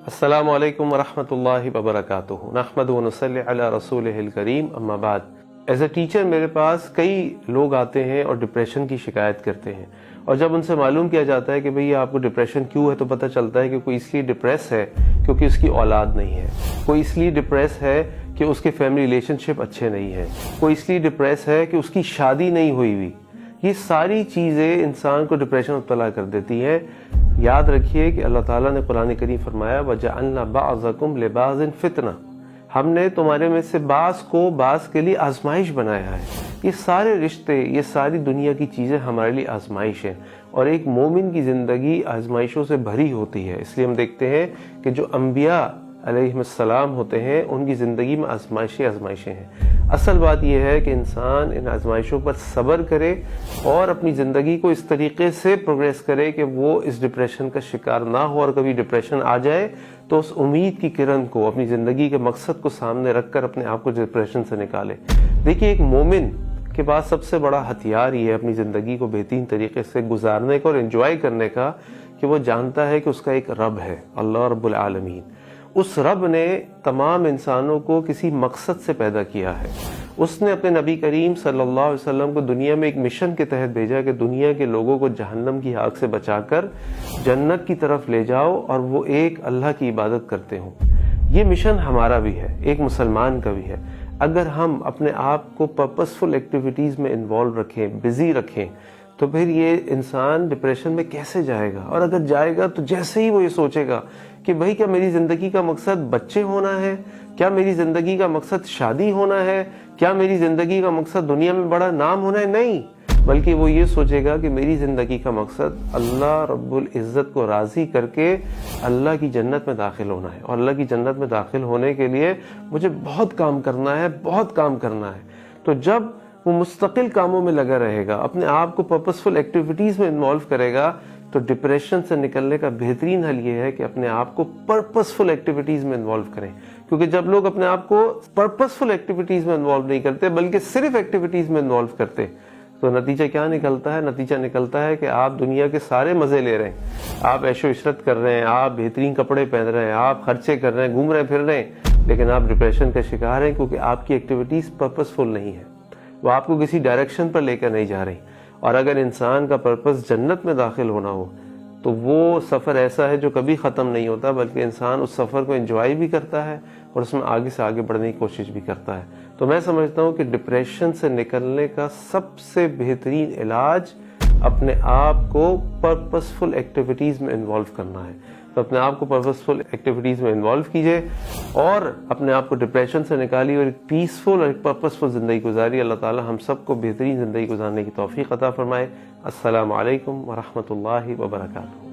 السلام علیکم ورحمۃ اللہ وبرکاتہ نحمد و نصلی علی رسولہ الکریم اما بعد۔ ایز اے ٹیچر میرے پاس کئی لوگ آتے ہیں اور ڈپریشن کی شکایت کرتے ہیں، اور جب ان سے معلوم کیا جاتا ہے کہ بھئی آپ کو ڈپریشن کیوں ہے تو پتہ چلتا ہے کہ کوئی اس لیے ڈپریس ہے کیونکہ اس کی اولاد نہیں ہے، کوئی اس لیے ڈپریس ہے کہ اس کے فیملی ریلیشن شپ اچھے نہیں ہیں، کوئی اس لیے ڈپریس ہے کہ اس کی شادی نہیں ہوئی ہوئی۔ یہ ساری چیزیں انسان کو ڈپریشن مبتلا کر دیتی ہیں۔ یاد رکھیے کہ اللہ تعالیٰ نے قرآن کریم فرمایا وَجَعَلْنَا بَعْضَكُمْ لِبَعْضٍ فِتْنَةً، ہم نے تمہارے میں سے بعض کو بعض کے لیے آزمائش بنایا ہے۔ یہ سارے رشتے، یہ ساری دنیا کی چیزیں ہمارے لیے آزمائش ہیں، اور ایک مومن کی زندگی آزمائشوں سے بھری ہوتی ہے۔ اس لیے ہم دیکھتے ہیں کہ جو انبیاء علیہ السلام ہوتے ہیں ان کی زندگی میں آزمائشیں ہیں۔ اصل بات یہ ہے کہ انسان ان آزمائشوں پر صبر کرے اور اپنی زندگی کو اس طریقے سے پروگریس کرے کہ وہ اس ڈپریشن کا شکار نہ ہو، اور کبھی ڈپریشن آ جائے تو اس امید کی کرن کو، اپنی زندگی کے مقصد کو سامنے رکھ کر اپنے آپ کو ڈپریشن سے نکالے۔ دیکھیے، ایک مومن کے پاس سب سے بڑا ہتھیار یہ ہے اپنی زندگی کو بہترین طریقے سے گزارنے کا اور انجوائے کرنے کا، کہ وہ جانتا ہے کہ اس کا ایک رب ہے، اللہ رب العالمین۔ اس رب نے تمام انسانوں کو کسی مقصد سے پیدا کیا ہے۔ اس نے اپنے نبی کریم صلی اللہ علیہ وسلم کو دنیا میں ایک مشن کے تحت بھیجا کہ دنیا کے لوگوں کو جہنم کی آگ سے بچا کر جنت کی طرف لے جاؤ اور وہ ایک اللہ کی عبادت کرتے ہوں۔ یہ مشن ہمارا بھی ہے، ایک مسلمان کا بھی ہے۔ اگر ہم اپنے آپ کو پرپسفل ایکٹیویٹیز میں انوالو رکھیں، بزی رکھیں، تو پھر یہ انسان ڈپریشن میں کیسے جائے گا؟ اور اگر جائے گا تو جیسے ہی وہ یہ سوچے گا کہ بھئی کیا میری زندگی کا مقصد بچے ہونا ہے؟ کیا میری زندگی کا مقصد شادی ہونا ہے؟ کیا میری زندگی کا مقصد دنیا میں بڑا نام ہونا ہے؟ نہیں، بلکہ وہ یہ سوچے گا کہ میری زندگی کا مقصد اللہ رب العزت کو راضی کر کے اللہ کی جنت میں داخل ہونا ہے، اور اللہ کی جنت میں داخل ہونے کے لیے مجھے بہت کام کرنا ہے، بہت کام کرنا ہے۔ تو جب وہ مستقل کاموں میں لگا رہے گا، اپنے آپ کو پرپسفل ایکٹیویٹیز میں انوالو کرے گا، تو ڈپریشن سے نکلنے کا بہترین حل یہ ہے کہ اپنے آپ کو پرپسفل ایکٹیویٹیز میں انوالو کریں۔ کیونکہ جب لوگ اپنے آپ کو پرپسفل ایکٹیویٹیز میں انوالو نہیں کرتے بلکہ صرف ایکٹیویٹیز میں انوالو کرتے، تو نتیجہ کیا نکلتا ہے؟ نتیجہ نکلتا ہے کہ آپ دنیا کے سارے مزے لے رہے ہیں، آپ عیش و عشرت کر رہے ہیں، آپ بہترین کپڑے پہن رہے ہیں، آپ خرچے کر رہے ہیں، گھوم رہے پھر رہے ہیں، لیکن آپ ڈپریشن کا شکار ہیں کیونکہ آپ کی ایکٹیویٹیز پرپسفل نہیں ہے، وہ آپ کو کسی ڈائریکشن پر لے کر نہیں جا رہی۔ اور اگر انسان کا پرپس جنت میں داخل ہونا ہو تو وہ سفر ایسا ہے جو کبھی ختم نہیں ہوتا، بلکہ انسان اس سفر کو انجوائے بھی کرتا ہے اور اس میں آگے سے آگے بڑھنے کی کوشش بھی کرتا ہے۔ تو میں سمجھتا ہوں کہ ڈپریشن سے نکلنے کا سب سے بہترین علاج اپنے آپ کو پرپسفل ایکٹیویٹیز میں انوالو کرنا ہے۔ تو اپنے آپ کو پرپسفل ایکٹیویٹیز میں انوالو کیجئے اور اپنے آپ کو ڈپریشن سے نکالیے اور ایک پیسفل اور ایک پرپسفل زندگی گزاری۔ اللہ تعالی ہم سب کو بہترین زندگی گزارنے کی توفیق عطا فرمائے۔ السلام علیکم ورحمۃ اللہ وبرکاتہ۔